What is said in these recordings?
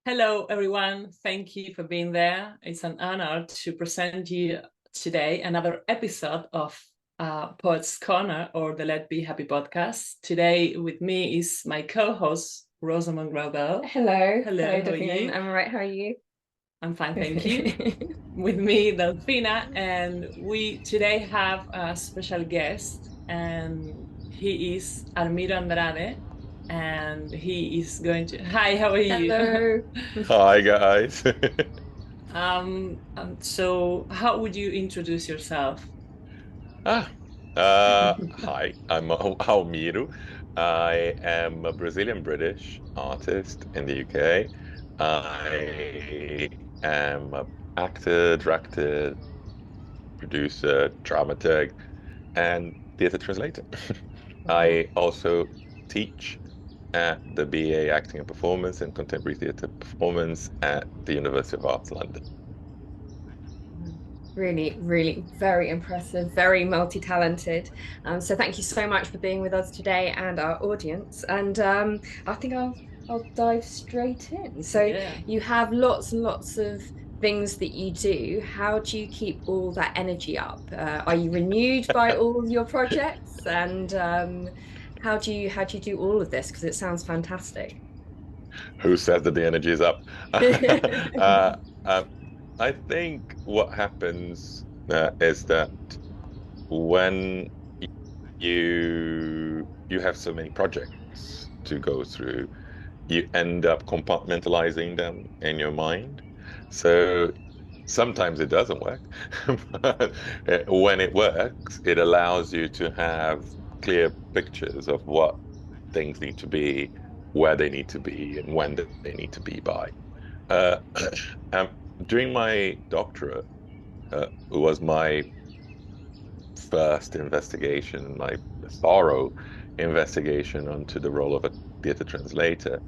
Hello, everyone. Thank you for being there. It's an honor to present you today another episode of Poets Corner or the Let Be Happy podcast. Today with me is my co-host, Rosamund Graubel. Hello. Hello, how are Delphine. you? I'm all right. How are you? I'm fine, thank you. With me, Delfina, and we today have a special guest, and he is Almiro Andrade, and he is going to. Hi, how are you? Hello. Hi guys. So how would you introduce yourself? Ah, Hi, I'm Almiro. I am a Brazilian British artist in the UK. I am an actor, director, producer, dramaturg, and theatre translator. Oh, I also teach at the BA Acting and Performance and Contemporary Theatre Performance at the University of Arts London. Really, really very impressive, very multi-talented. So thank you so much for being with us today and our audience. And I think I'll dive straight in. So yeah. you have lots and lots of things that you do. How do you keep all that energy up? Are you renewed by all your projects? And how do you do all of this? Because it sounds fantastic. Who says that the energy is up? uh, uh, I think what happens is that when you have so many projects to go through, you end up compartmentalizing them in your mind. So sometimes it doesn't work, but when it works, it allows you to have clear pictures of what things need to be, where they need to be, and when they need to be by. Uh, um, During my doctorate, was my first investigation, my thorough investigation onto the role of a theatre translator.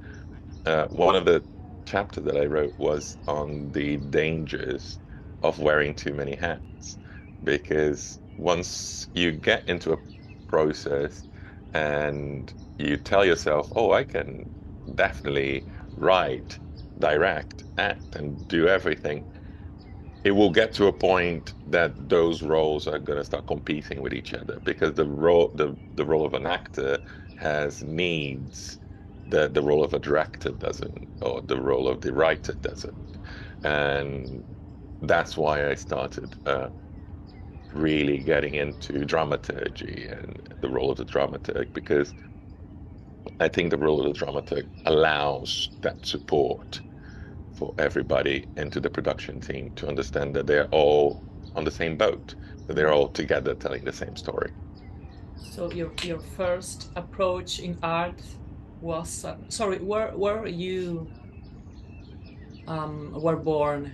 One of the chapters that I wrote was on the dangers of wearing too many hats, because once you get into a process and you tell yourself, oh, I can definitely write, direct, act, and do everything, it will get to a point that those roles are going to start competing with each other, because the role of an actor has needs that the role of a director doesn't, or the role of the writer doesn't. And that's why I started really getting into dramaturgy and the role of the dramaturg, because I think the role of the dramaturg allows that support for everybody into the production team to understand that they're all on the same boat, that they're all together telling the same story. So your first approach in art was sorry, where you were born?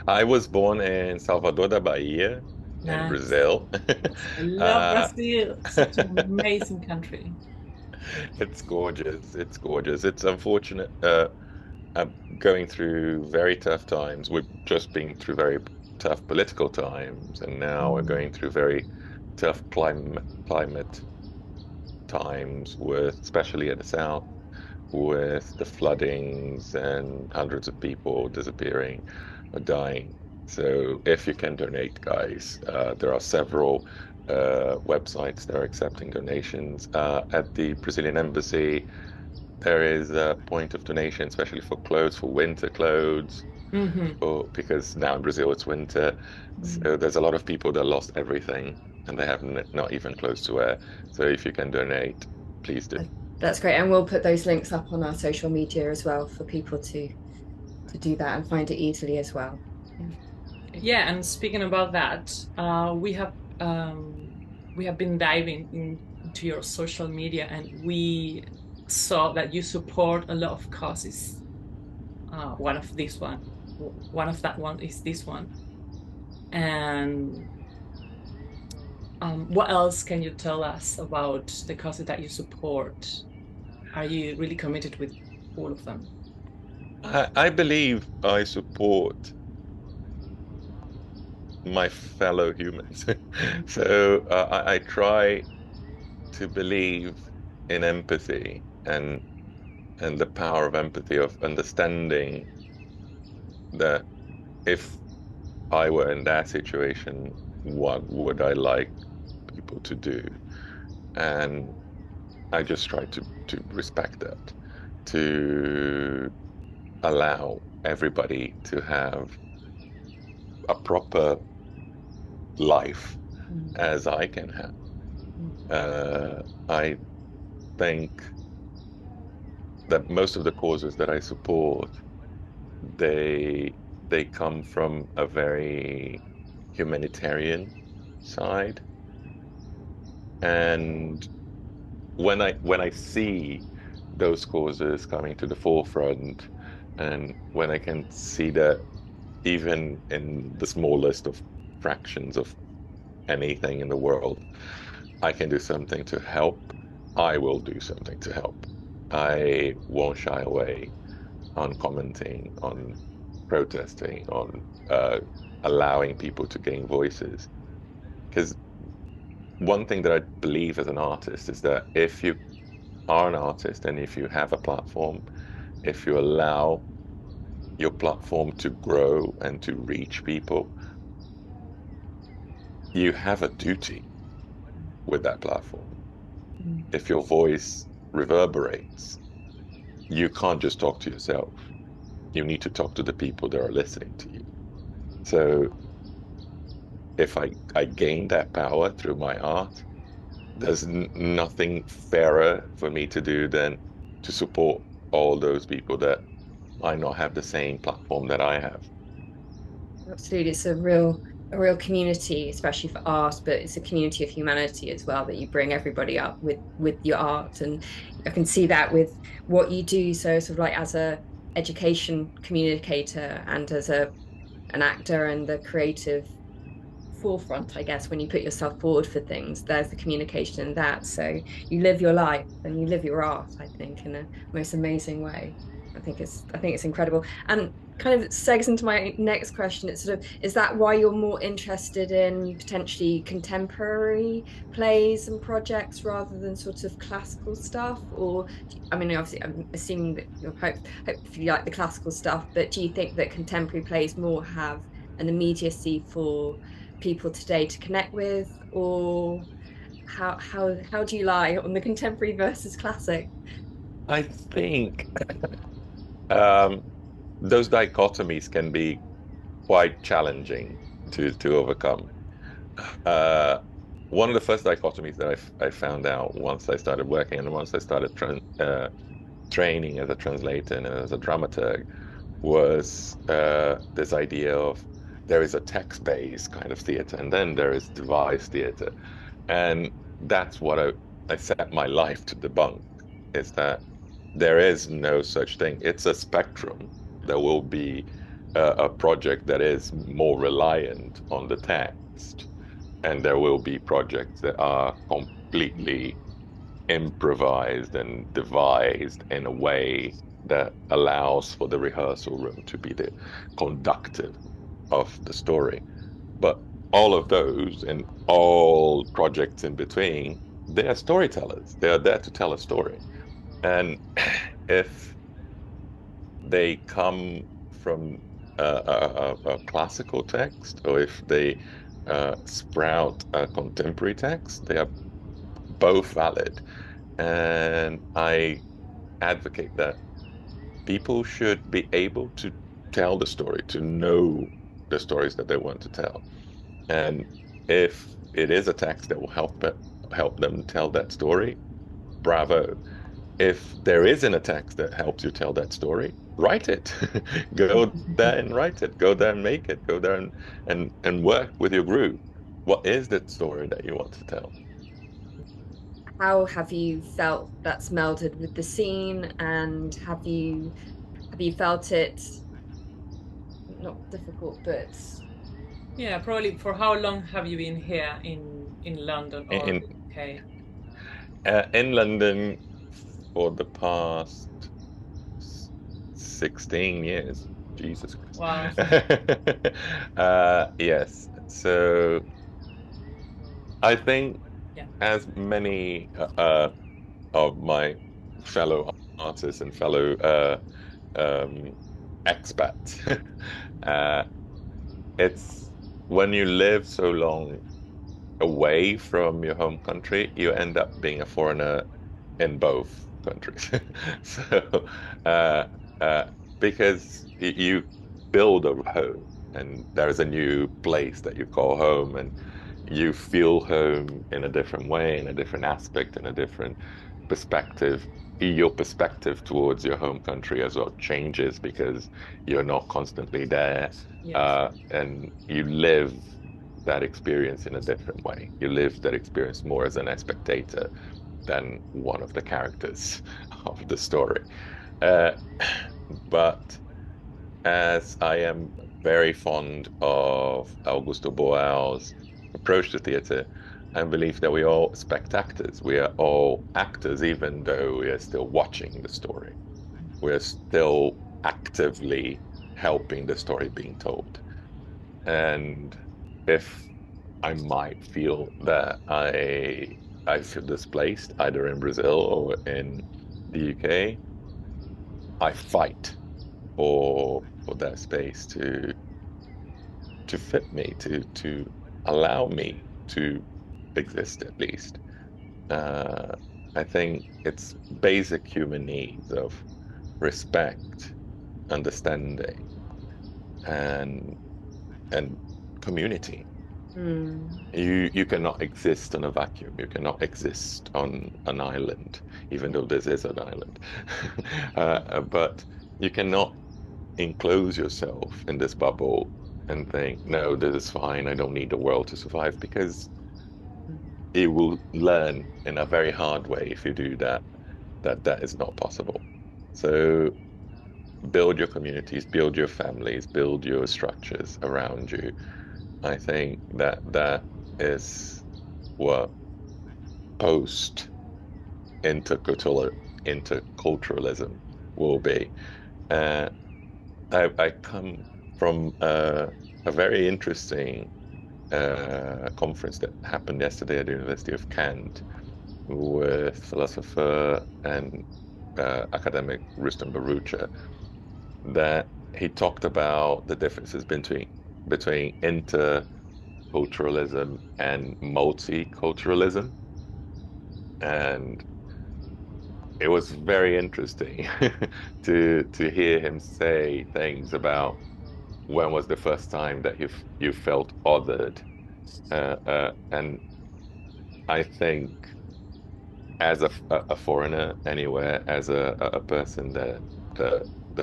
I was born in Salvador da Bahia in Nice. Brazil. I love uh, Brazil. Such an amazing country. it's gorgeous. It's gorgeous. It's unfortunate. I'm going through very tough times. We've just been through very tough political times, and now we're Mm. going through very tough climate times, with especially at the south, with the floodings and hundreds of people disappearing or dying. So if you can donate, guys, there are several websites that are accepting donations. At the Brazilian embassy, there is a point of donation, especially for clothes, for winter clothes, Hmm. because now in Brazil it's winter. Mm. So there's a lot of people that lost everything and they have not even clothes to wear. So if you can donate, please do. That's great. And we'll put those links up on our social media as well for people to do that and find it easily as well. Yeah. Yeah, and speaking about that, we have been diving into your social media, and we saw that you support a lot of causes. One of this one of that one is this one. And what else can you tell us about the causes that you support? Are you really committed with all of them? I believe I support my fellow humans. So I try to believe in empathy and and the power of empathy, of understanding that if I were in that situation, what would I like people to do? And I just try to respect that, to allow everybody to have a proper life Mm. as I can have. Mm. I think that most of the causes that I support, they come from a very humanitarian side. And when I see those causes coming to the forefront, and when I can see that even in the smallest of fractions of anything in the world, I can do something to help, I will do something to help. I won't shy away on commenting, on protesting, on allowing people to gain voices. Because one thing that I believe as an artist is that if you are an artist and if you have a platform, if you allow your platform to grow and to reach people, you have a duty with that platform. Mm. If your voice reverberates, you can't just talk to yourself. You need to talk to the people that are listening to you. So if I gain that power through my art, there's nothing fairer for me to do than to support all those people that might not have the same platform that I have. Absolutely, it's a real community, especially for art, but it's a community of humanity as well, that you bring everybody up with your art. And I can see that with what you do. So sort of like as a education communicator and as an actor and the creative forefront, I guess, when you put yourself forward for things, there's the communication in that. So you live your life and you live your art, I think, in a most amazing way. I think it's incredible. And kind of segs into my next question. It's sort of, is that why you're more interested in potentially contemporary plays and projects rather than sort of classical stuff? Or I mean, obviously I'm assuming that you hopefully like the classical stuff, but do you think that contemporary plays more have an immediacy for people today to connect with, or how do you lie on the contemporary versus classic? I think um, those dichotomies can be quite challenging to overcome. Uh, One of the first dichotomies that I found out once I started working and once I started training as a translator and as a dramaturg was this idea of there is a text-based kind of theater and then there is device theater. And that's what I set my life to debunk, is that there is no such thing. It's a spectrum. There will be a project that is more reliant on the text, and there will be projects that are completely improvised and devised in a way that allows for the rehearsal room to be the conductive of the story. But all of those and all projects in between, they are storytellers. They are there to tell a story. And if they come from a classical text or if they sprout a contemporary text, they are both valid. And I advocate that people should be able to tell the story, to know the stories that they want to tell. And if it is a text that will help them tell that story, bravo. If there isn't a text that helps you tell that story, write it. Go there and write it. Go there and make it. Go there and work with your group. What is the story that you want to tell? How have you felt that's melded with the scene, and have you felt it not difficult, but Yeah, probably. For how long have you been here in London or In the UK? in London for the past 16 years. Jesus Christ. Wow. Yes. So I think Yeah. as many of my fellow artists and fellow um, expats. uh, it's when you live so long away from your home country, you end up being a foreigner in both countries. So, uh, uh, because you build a home and there's a new place that you call home, and you feel home in a different way, in a different aspect, in a different perspective. Your perspective towards your home country as well changes because you're not constantly there, Yes. and you live that experience in a different way. You live that experience more as an spectator than one of the characters of the story. Uh, but as I am very fond of Augusto Boal's approach to theatre, I believe that we are all spectators. We are all actors, even though we are still watching the story. We're still actively helping the story being told. And if I might feel that I feel displaced either in Brazil or in the UK, I fight for that space to fit me, to allow me to exist at least. Uh, I think it's basic human needs of respect, understanding, and and community. Mm. You cannot exist in a vacuum. You cannot exist on an island, even though this is an island. But you cannot enclose yourself in this bubble and think, no, this is fine. I don't need the world to survive, because Mm. you will learn in a very hard way if you do that, that is not possible. So build your communities, build your families, build your structures around you. I think that is what post interculturalism will be. Uh, I come from a very interesting conference that happened yesterday at the University of Kent with philosopher and academic Rustam Barucha, that he talked about the differences between interculturalism and multiculturalism. And it was very interesting to hear him say things about when was the first time that you felt othered. And I think as a foreigner anywhere, as a person that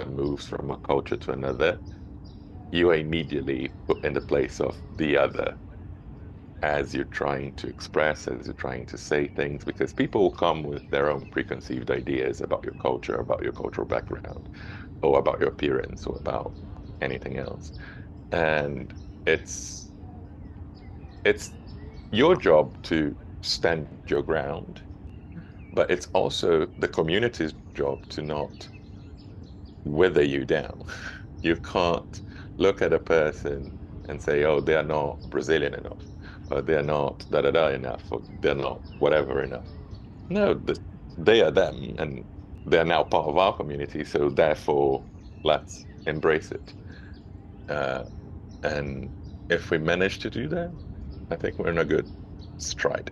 moves from a culture to another, you are immediately put in the place of the other as you're trying to express, as you're trying to say things, because people will come with their own preconceived ideas about your culture, about your cultural background, or about your appearance, or about anything else. And it's it's your job to stand your ground, but it's also the community's job to not wither you down. You can't look at a person and say, oh, they're not Brazilian enough, or they're not da da da enough, or they're not whatever enough. No, they are them, and they're now part of our community. So therefore, let's embrace it. Uh, and if we manage to do that, I think we're in a good stride.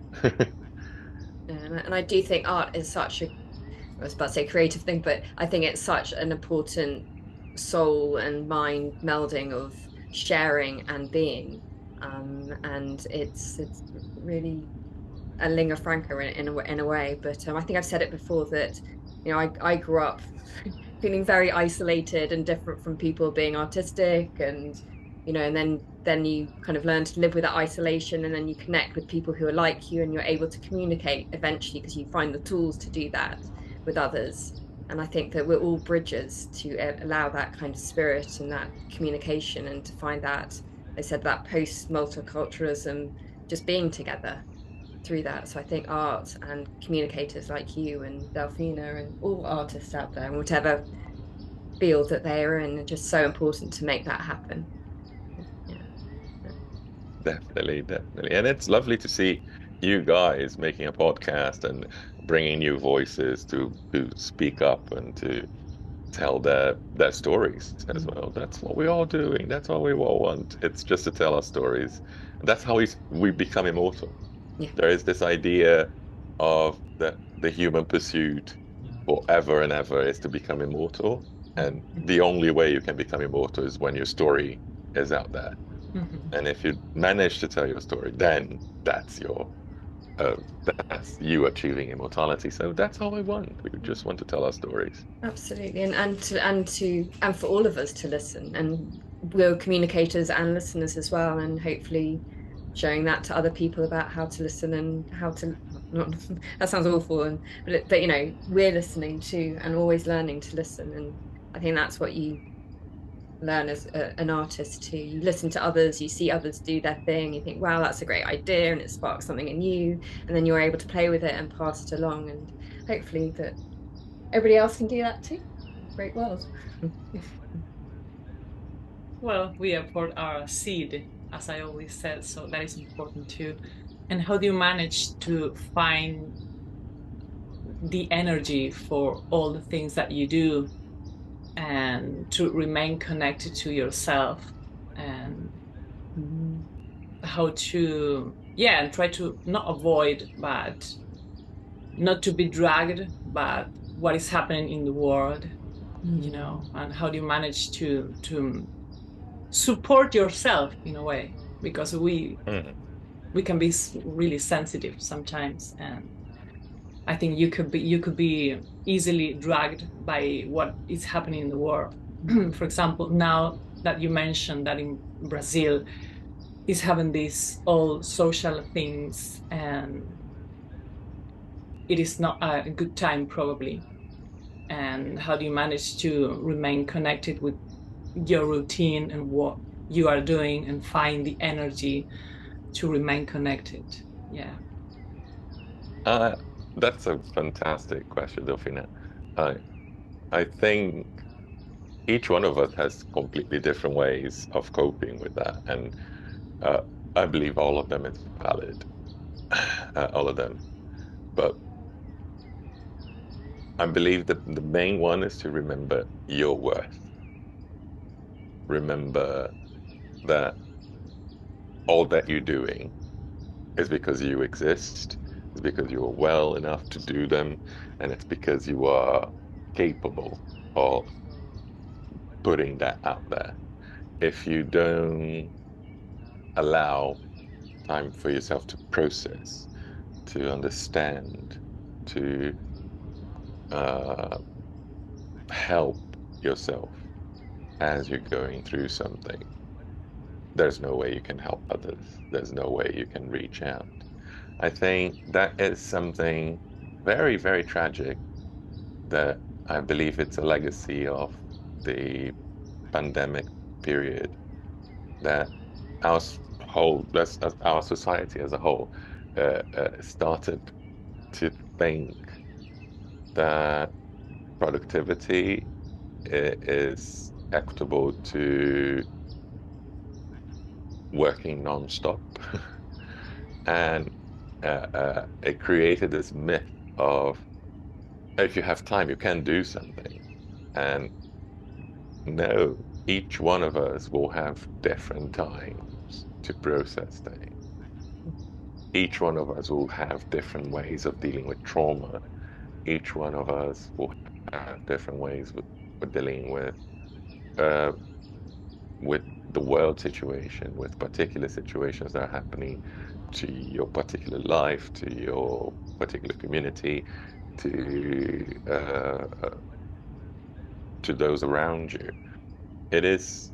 And I do think art is such a, I was about to say creative thing, but I think it's such an important soul and mind melding of sharing and being. And it's really a lingua franca in a way. But I think I've said it before that I grew up feeling very isolated and different from people, being artistic, and and then you kind of learn to live with that isolation, and then you connect with people who are like you, and you're able to communicate eventually because you find the tools to do that with others. And I think that we're all bridges to allow that kind of spirit and that communication, and to find that, I said, that post multiculturalism, just being together through that. So I think art and communicators like you and Delphina and all artists out there, in whatever field that they are in, are just so important to make that happen. Yeah. Definitely, definitely. And it's lovely to see you guys making a podcast and bringing new voices to speak up and to tell their stories as well. That's what we're all doing. That's what we all want. It's just to tell our stories. And that's how we become immortal. Yeah. There is this idea of the human pursuit forever and ever is to become immortal. And the only way you can become immortal is when your story is out there. And if you manage to tell your story, then uh, that's you achieving immortality. So that's all we want. We just want to tell our stories. Absolutely, and for all of us to listen, and we're communicators and listeners as well, and hopefully showing that to other people about how to listen and how to not that sounds awful, and but you know, we're listening too and always learning to listen, and I think that's what you learn as an artist too. You listen to others, you see others do their thing, you think, wow, that's a great idea, and it sparks something in you, and then you're able to play with it and pass it along, and hopefully that everybody else can do that too. Great world. Well, we afford our seed, as I always said, so that is important too. And how do you manage to find the energy for all the things that you do and to remain connected to yourself, and how to, yeah, and try to not avoid, but not to be dragged by what is happening in the world, you know, and how do you manage to support yourself in a way, because we can be really sensitive sometimes, and I think you could be easily dragged by what is happening in the world. For example, now that you mentioned that in Brazil is having these all social things, and it is not a good time probably. And how do you manage to remain connected with your routine and what you are doing and find the energy to remain connected? Yeah. Uh, that's a fantastic question, Delphina. I I think each one of us has completely different ways of coping with that, and uh, I believe all of them is valid, all of them. But I believe that the main one is to remember your worth. Remember that all that you're doing is because you exist, it's because you are well enough to do them, and it's because you are capable of putting that out there. If you don't allow time for yourself to process, to understand, to uh, help yourself as you're going through something, there's no way you can help others. There's no way you can reach out. I think that is something very, very tragic that I believe it's a legacy of the pandemic period that our whole, our society as a whole, started to think that productivity is equitable to working nonstop. And it created this myth of if you have time, you can do something. And no, each one of us will have different times to process things. Each one of us will have different ways of dealing with trauma. Each one of us will have different ways with dealing uh, with the world situation, with particular situations that are happening to your particular life, to your particular community, to those around you. It is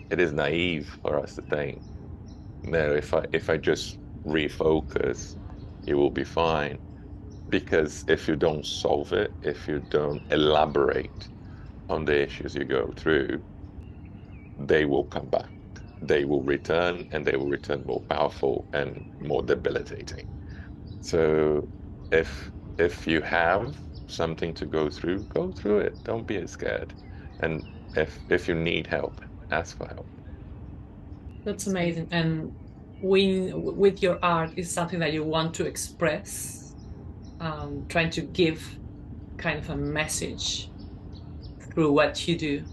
it is naive for us to think, no, if I just refocus, it will be fine. Because if you don't solve it, if you don't elaborate on the issues you go through, they will come back. They will return, and they will return more powerful and more debilitating. So if you have something to go through it. Don't be scared. And if you need help, ask for help. That's amazing. And with your art is something that you want to express, trying to give kind of a message through what you do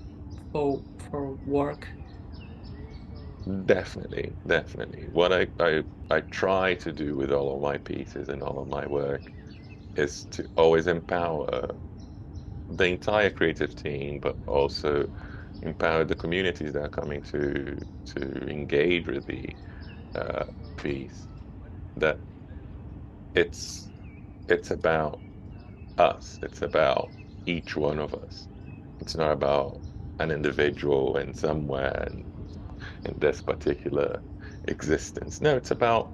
for work. Definitely, definitely. What I try to do with all of my pieces and all of my work is to always empower the entire creative team, but also empower the communities that are coming to engage with the uh, piece. That it's it's about us. It's about each one of us. It's not about an individual in somewhere in this particular existence. No, it's about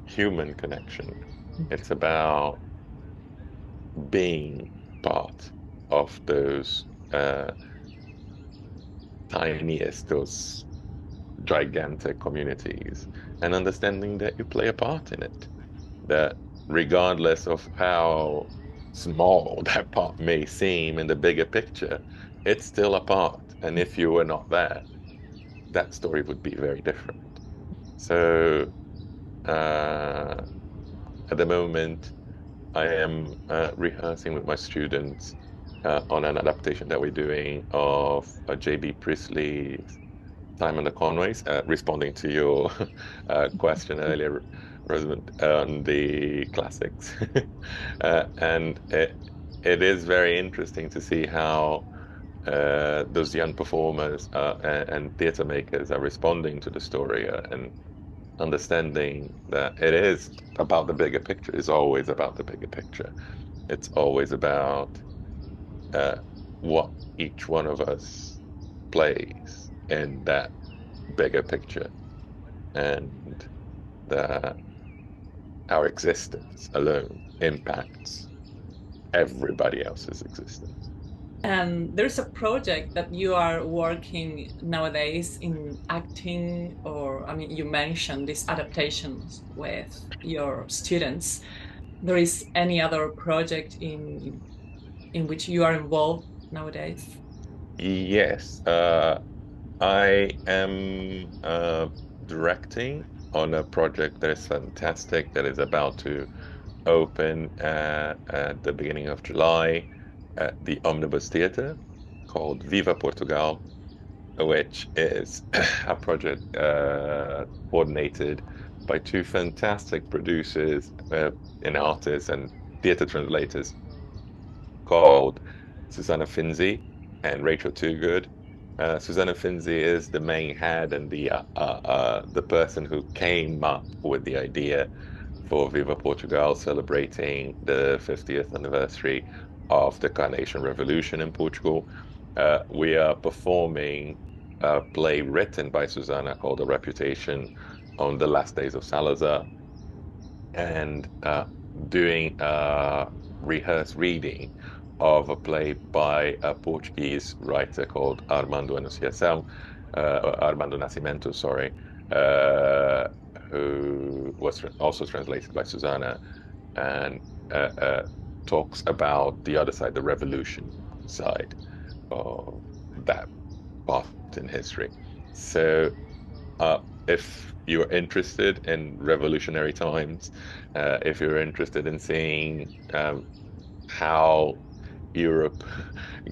human connection. It's about being part of those tiniest, those gigantic communities, and understanding that you play a part in it. That regardless of how small that part may seem in the bigger picture, it's still a part. And if you were not there, that story would be very different. So uh, at the moment, I am rehearsing with my students on an adaptation that we're doing of J.B. Priestley's Time on the Conways, responding to your question earlier, Rosamund, on the classics. And it is very interesting to see how those young performers and theatre makers are responding to the story and understanding that it is about the bigger picture. It's always about the bigger picture. It's always about uh, what each one of us plays in that bigger picture, and that our existence alone impacts everybody else's existence. And there's a project that you are working nowadays in acting, or I mean, you mentioned these adaptations with your students. There is any other project in which you are involved nowadays? Yes, I am directing on a project that is fantastic that is about to open at the beginning of July at the Omnibus Theatre called Viva Portugal, which is a project coordinated by two fantastic producers and artists and theatre translators called Susanna Finzi and Rachel Toogood. Susanna Finzi is the main head and the person who came up with the idea for Viva Portugal, celebrating the 50th anniversary of the Carnation Revolution in Portugal. We are performing a play written by Susanna called A Reputation on the last days of Salazar, and doing a rehearsed reading of a play by a Portuguese writer called Armando Nascimento, sorry, uh, who was also translated by Susanna, and uh, uh, talks about the other side, the revolution side of that part in history. So if you're interested in revolutionary times, if you're interested in seeing how Europe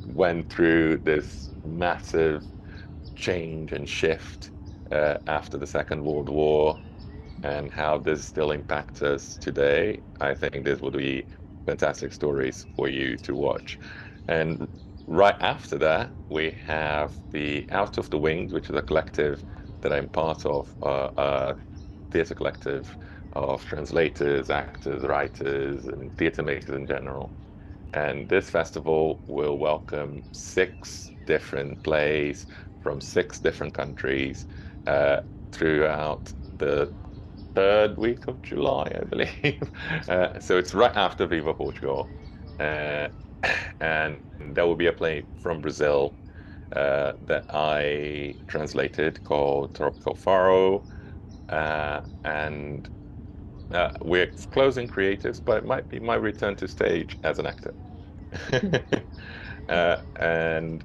went through this massive change and shift after the Second World War, and how this still impacts us today, I think this would be fantastic stories for you to watch. And right after that, we have the Out of the Wings, which is a collective that I'm part of, a theatre collective of translators, actors, writers, and theatre makers in general. And this festival will welcome six different plays from six different countries throughout the third week of July, I believe. So it's right after Viva Portugal. Uh, and there will be a play from Brazil that I translated called Tropical Faro. And we're closing creatives, but it might be my return to stage as an actor. And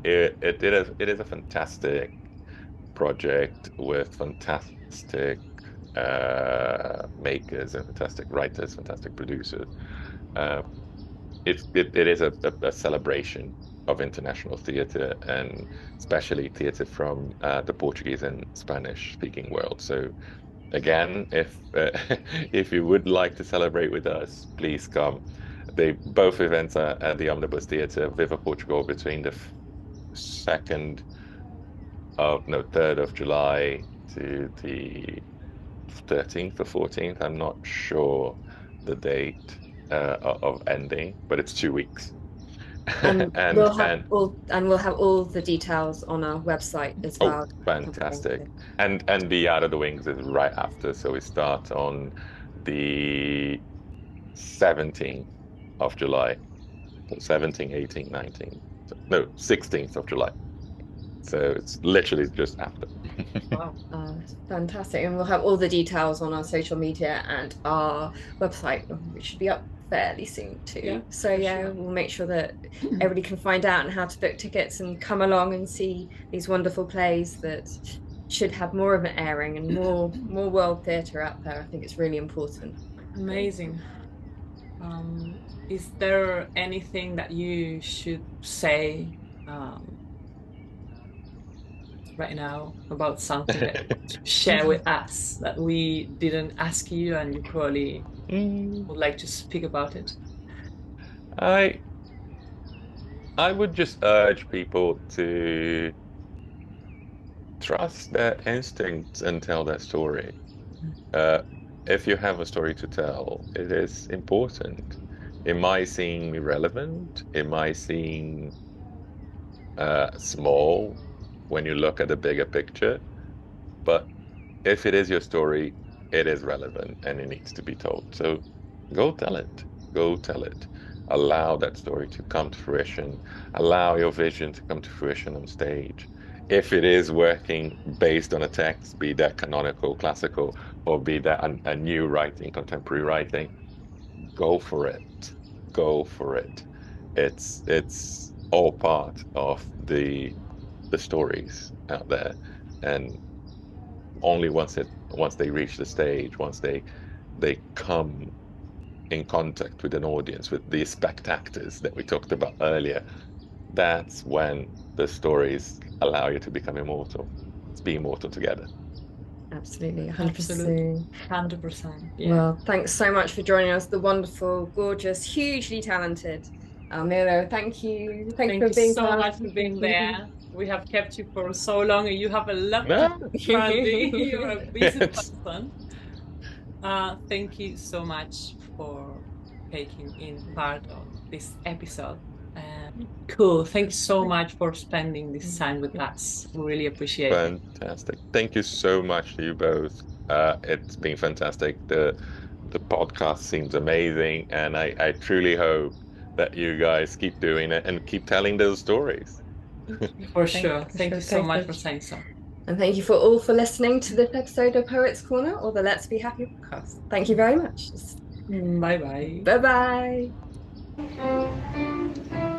it is a fantastic project with fantastic makers and fantastic writers, fantastic producers. It is a celebration of international theatre, and especially theatre from the Portuguese and Spanish speaking world. So again, if if you would like to celebrate with us, please come. Both events are at the Omnibus Theatre, Viva Portugal, between the 3rd of July to the 13th or 14th. I'm not sure the date of ending, but it's 2 weeks. And and we'll have all the details on our website as oh, well. fantastic. And the Out of the Wings is right after, so we start on the 17th of July. So 17, 18, 19. No, 16th of July. So it's literally just after. Wow. Fantastic. And we'll have all the details on our social media and our website, which should be up fairly soon too. Yeah, so yeah, sure. we'll make sure that everybody can find out and how to book tickets and come along and see these wonderful plays that should have more of an airing and more world theatre out there. I think it's really important. Amazing. Is there anything that you should say right now about something that you want to share with us that we didn't ask you and you probably would like to speak about it? I I would just urge people to trust their instincts and tell their story. Uh, if you have a story to tell, it is important. It might seem irrelevant, it might seem small when you look at the bigger picture, but if it is your story, it is relevant and it needs to be told. So go tell it. Go tell it. Allow that story to come to fruition. Allow your vision to come to fruition on stage. If it is working based on a text, be that canonical, classical, or be that a new writing, contemporary writing, go for it. Go for it. It's all part of the stories out there. And only once they reach the stage, once they come in contact with an audience, with the spectators that we talked about earlier, that's when the stories allow you to become immortal. Let's be immortal together. Absolutely, 100%. Absolutely. 100%. Yeah. Well, thanks so much for joining us, the wonderful, gorgeous, hugely talented Almiro. Thank you. Thank for you being so part. much for being there. We have kept you for so long and you have a lot to No, do. Apparently, you're a busy it's person. Thank you so much for taking in part of this episode. Cool. Thanks so much for spending this time with us. We really appreciate it. fantastic. Thank you so much to you both. It's been fantastic. The podcast seems amazing, and I truly hope that you guys keep doing it and keep telling those stories. For sure. Thank you so much for saying so. And thank you for listening to this episode of Poets Corner or the Let's Be Happy podcast. Thank you very much. Bye bye. Bye bye.